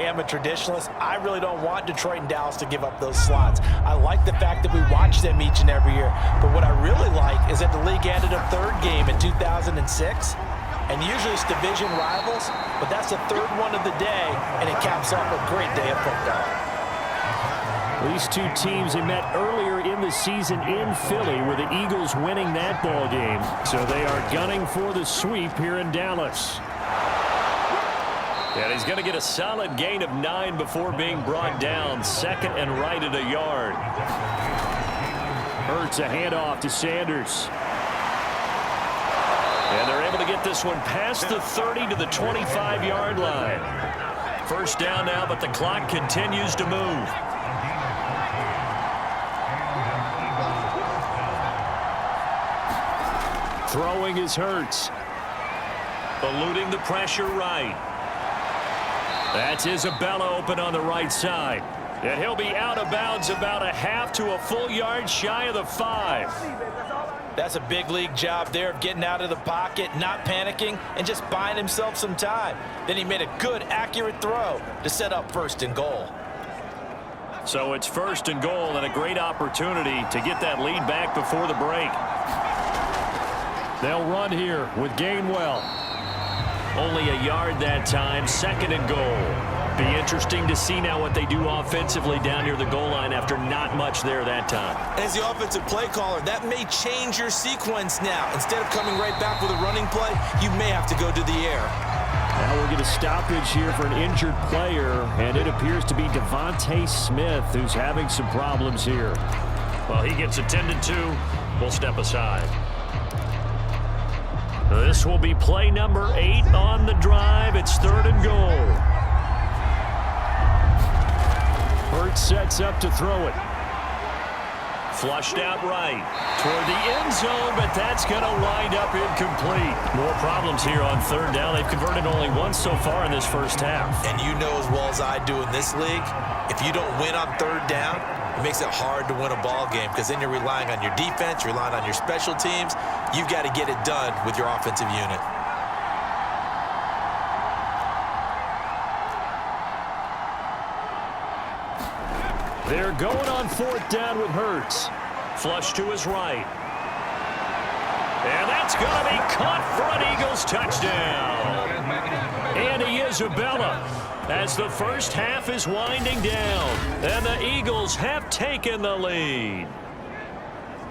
I'm a traditionalist. I really don't want Detroit and Dallas to give up those slots. I like the fact that we watch them each and every year. But what I really like is that the league added a third game in 2006. And usually it's division rivals, but that's the third one of the day, and it caps off a great day of football. These two teams, they met earlier in the season in Philly with the Eagles winning that ball game. So they are gunning for the sweep here in Dallas. And he's going to get a solid gain of 9 before being brought down. Second and right at a yard. Hurts a handoff to Sanders. And they're able to get this one past the 30 to the 25-yard line. First down now, but the clock continues to move. Throwing is Hurts. Eluding the pressure right. That's Isabella open on the right side. And he'll be out of bounds about a half to a full yard shy of the 5. That's a big league job there of getting out of the pocket, not panicking, and just buying himself some time. Then he made a good, accurate throw to set up first and goal. So it's first and goal and a great opportunity to get that lead back before the break. They'll run here with Gainwell. Only a yard that time, second and goal. Be interesting to see now what they do offensively down near the goal line after not much there that time. As the offensive play caller, that may change your sequence now. Instead of coming right back with a running play, you may have to go to the air. Now we'll get a stoppage here for an injured player, and it appears to be Devontae Smith who's having some problems here. Well, he gets attended to. We'll step aside. This will be play number 8 on the drive. It's third and goal. Hurts sets up to throw it. Flushed out right toward the end zone, but that's going to wind up incomplete. More problems here on third down. They've converted only once so far in this first half. And you know as well as I do in this league, if you don't win on third down, it makes it hard to win a ball game because then you're relying on your defense, you're relying on your special teams. You've got to get it done with your offensive unit. They're going on fourth down with Hurts. Flush to his right. And that's going to be caught for an Eagles touchdown. Andy Isabella as the first half is winding down. And the Eagles have taken the lead.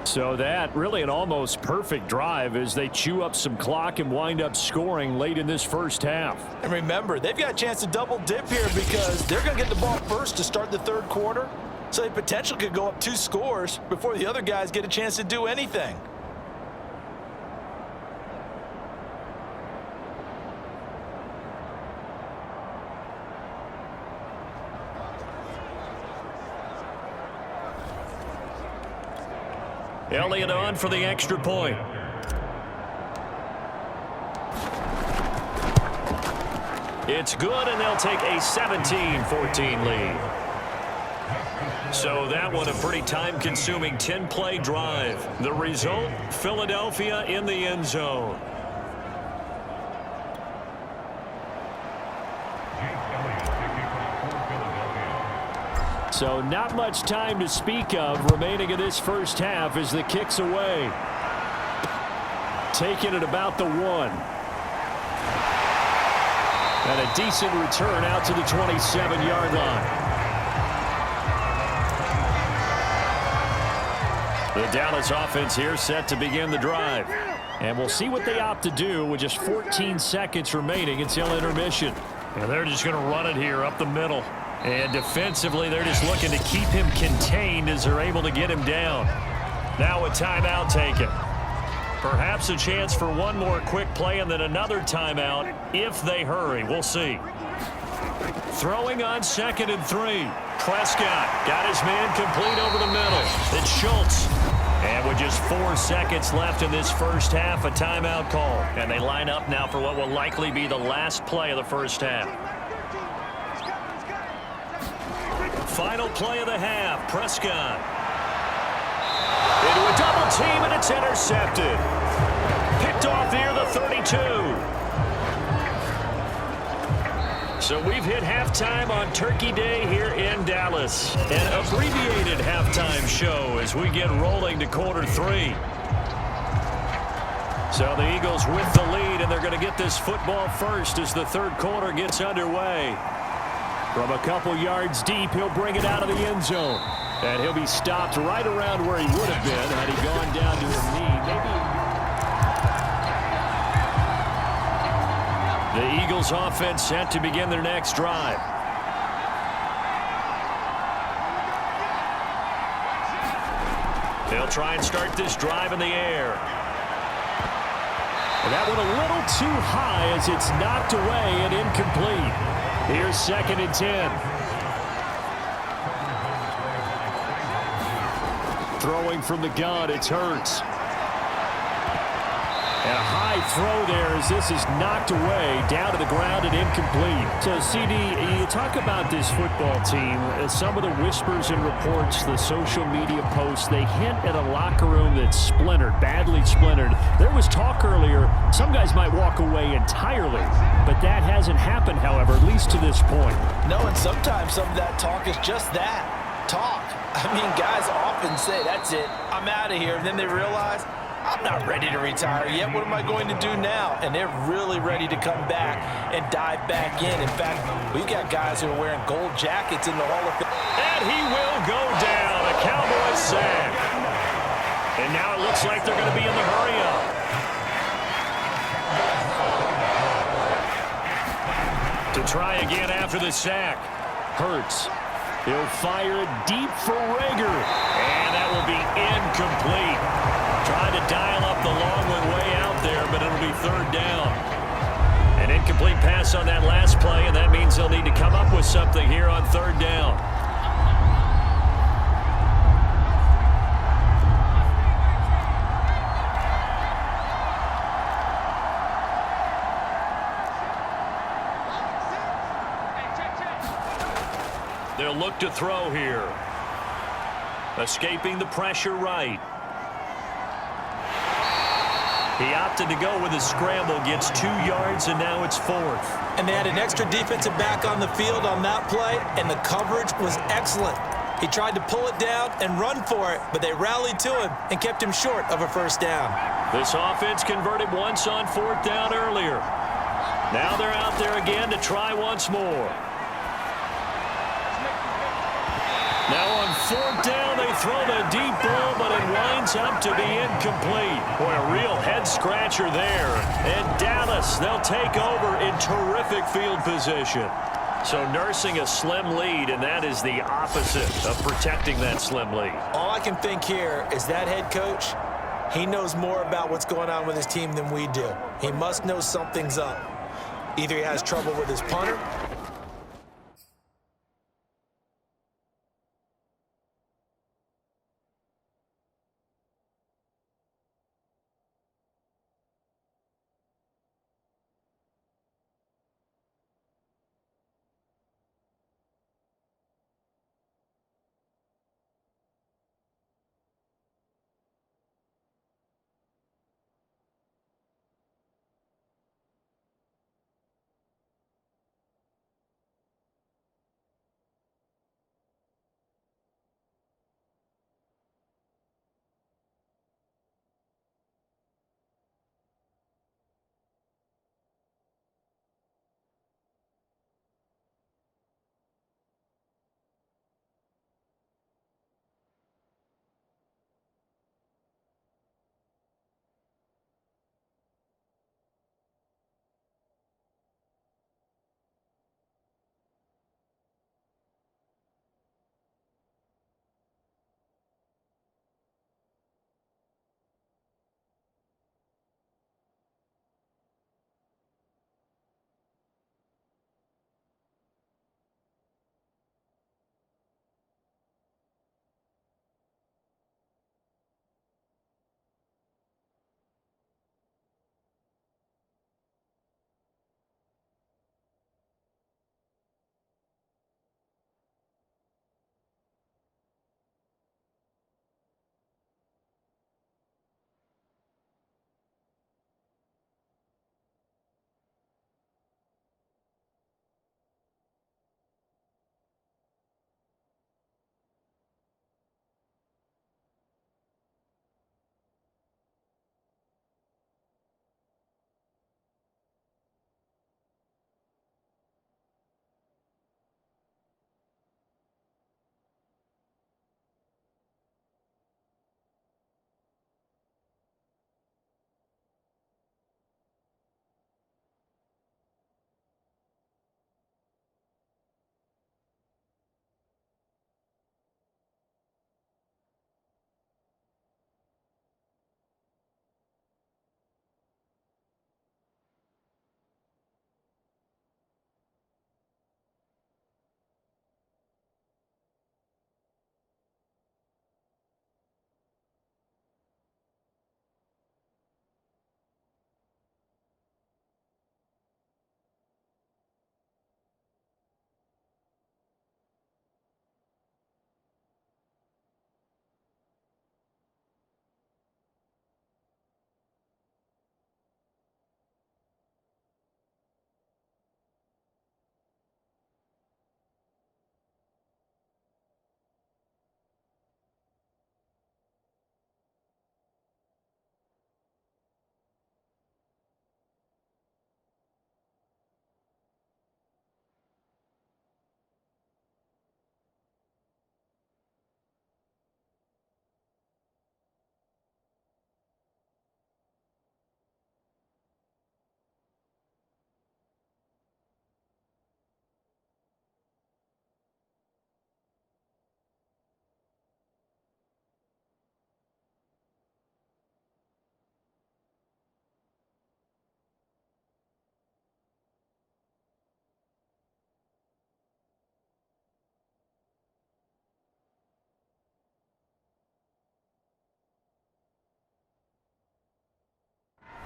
So that really an almost perfect drive as they chew up some clock and wind up scoring late in this first half. And remember, they've got a chance to double dip here because they're going to get the ball first to start the third quarter. So they potentially could go up 2 scores before the other guys get a chance to do anything. Elliott on for the extra point. It's good, and they'll take a 17-14 lead. So that one a pretty time-consuming 10-play drive. The result, Philadelphia in the end zone. So not much time to speak of remaining in this first half as the kick's away. Taking it about the 1. And a decent return out to the 27-yard line. The Dallas offense here set to begin the drive. And we'll see what they opt to do with just 14 seconds remaining until intermission. And they're just going to run it here up the middle. And defensively, they're just looking to keep him contained as they're able to get him down. Now a timeout taken. Perhaps a chance for one more quick play and then another timeout if they hurry. We'll see. Throwing on 2nd and 3. Prescott got his man complete over the middle. It's Schultz. And with just 4 seconds left in this first half, a timeout call. And they line up now for what will likely be the last play of the first half. Final play of the half. Prescott. Into a double team, and it's intercepted. Picked off near the 32. So we've hit halftime on Turkey Day here in Dallas. An abbreviated halftime show as we get rolling to quarter 3. So the Eagles with the lead, and they're going to get this football first as the third quarter gets underway. From a couple yards deep, he'll bring it out of the end zone. And he'll be stopped right around where he would have been had he gone down to his knee. Maybe. The Eagles offense set to begin their next drive. They'll try and start this drive in the air. And that one a little too high as it's knocked away and incomplete. Here's 2nd and 10. Throwing from the gun, it's Hurts. And a high throw there as this is knocked away, down to the ground and incomplete. So, CD, you talk about this football team. Some of the whispers and reports, the social media posts, they hint at a locker room that's splintered, badly splintered. There was talk earlier, some guys might walk away entirely, but that hasn't happened, however, at least to this point. No, and sometimes some of that talk is just that, talk. I mean, guys often say, that's it, I'm out of here, and then they realize, I'm not ready to retire yet. What am I going to do now? And they're really ready to come back and dive back in. In fact, we've got guys who are wearing gold jackets in the Hall of Fame. And he will go down. A Cowboys sack. And now it looks like they're going to be in the hurry-up. To try again after the sack. Hurts. He'll fire it deep for Rager. And that will be incomplete. Trying to dial up the long one way out there, but it'll be 3rd down. An incomplete pass on that last play, and that means they'll need to come up with something here on 3rd down. They'll look to throw here. Escaping the pressure right. He opted to go with a scramble, gets 2 yards, and now it's 4th. And they had an extra defensive back on the field on that play, and the coverage was excellent. He tried to pull it down and run for it, but they rallied to him and kept him short of a 1st down. This offense converted once on 4th down earlier. Now they're out there again to try once more. Now on 4th down, they throw the deep ball, but it winds up to be incomplete. Boy, a real head-scratcher there. And Dallas, they'll take over in terrific field position. So nursing a slim lead, and that is the opposite of protecting that slim lead. All I can think here is that head coach, he knows more about what's going on with his team than we do. He must know something's up. Either he has trouble with his punter,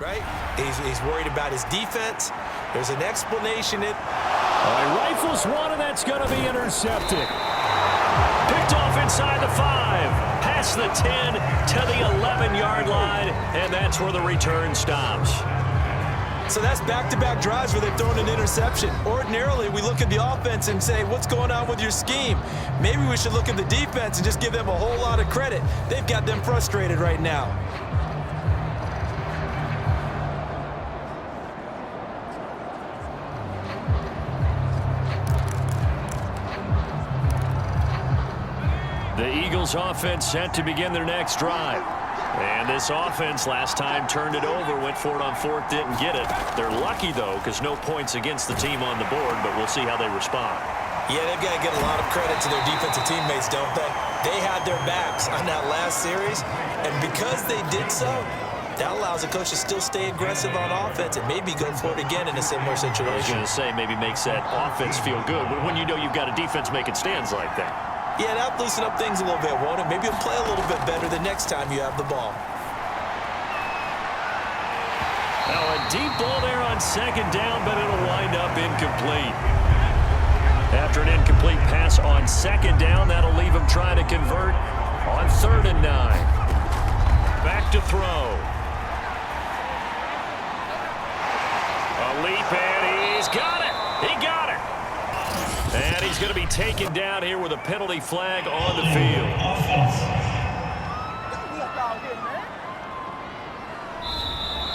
right? He's worried about his defense. There's an explanation. He rifles one, and that's going to be intercepted. Picked off inside the 5, past the 10 to the 11-yard line, and that's where the return stops. So that's back-to-back drives where they've thrown an interception. Ordinarily, we look at the offense and say, what's going on with your scheme? Maybe we should look at the defense and just give them a whole lot of credit. They've got them frustrated right now. The Eagles offense set to begin their next drive. And this offense last time turned it over, went for it on 4th, didn't get it. They're lucky, though, because no points against the team on the board, but we'll see how they respond. Yeah, they've got to get a lot of credit to their defensive teammates, don't they? They had their backs on that last series, and because they did so, that allows the coach to still stay aggressive on offense and maybe go for it again in a similar situation. I was going to say maybe makes that offense feel good, but when you know you've got a defense making stands like that. Yeah, that'll loosen up things a little bit, won't it? Maybe you'll play a little bit better the next time you have the ball. Now a deep ball there on 2nd down, but it'll wind up incomplete. After an incomplete pass on 2nd down, that'll leave him trying to convert on 3rd and 9. Back to throw. A leap, and he's got it. He got it. And he's going to be taken down here with a penalty flag on the field.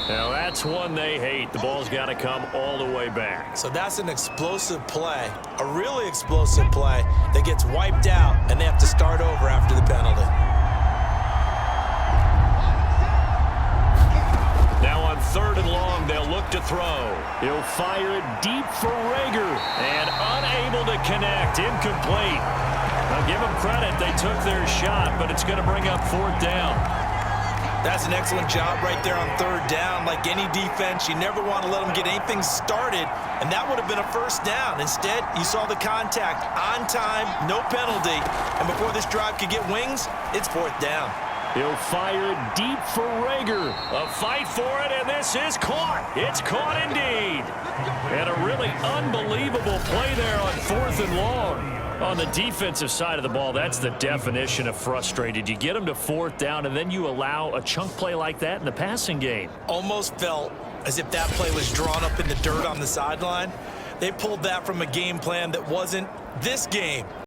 Now that's one they hate. The ball's got to come all the way back. So that's an explosive play, a really explosive play that gets wiped out, and they have to start over after the penalty. Now on 3rd and long, they'll look to throw. He'll fire it deep for Rager, and unable to connect, incomplete. Now give them credit, they took their shot, but it's going to bring up 4th down. That's an excellent job right there on 3rd down. Like any defense, you never want to let them get anything started, and that would have been a 1st down. Instead, you saw the contact on time, no penalty, and before this drive could get wings, it's 4th down. He'll fire it deep for Rager. A fight for it, and this is caught. It's caught indeed. And a really unbelievable play there on 4th and long. On the defensive side of the ball, that's the definition of frustrated. You get them to 4th down, and then you allow a chunk play like that in the passing game. Almost felt as if that play was drawn up in the dirt on the sideline. They pulled that from a game plan that wasn't this game.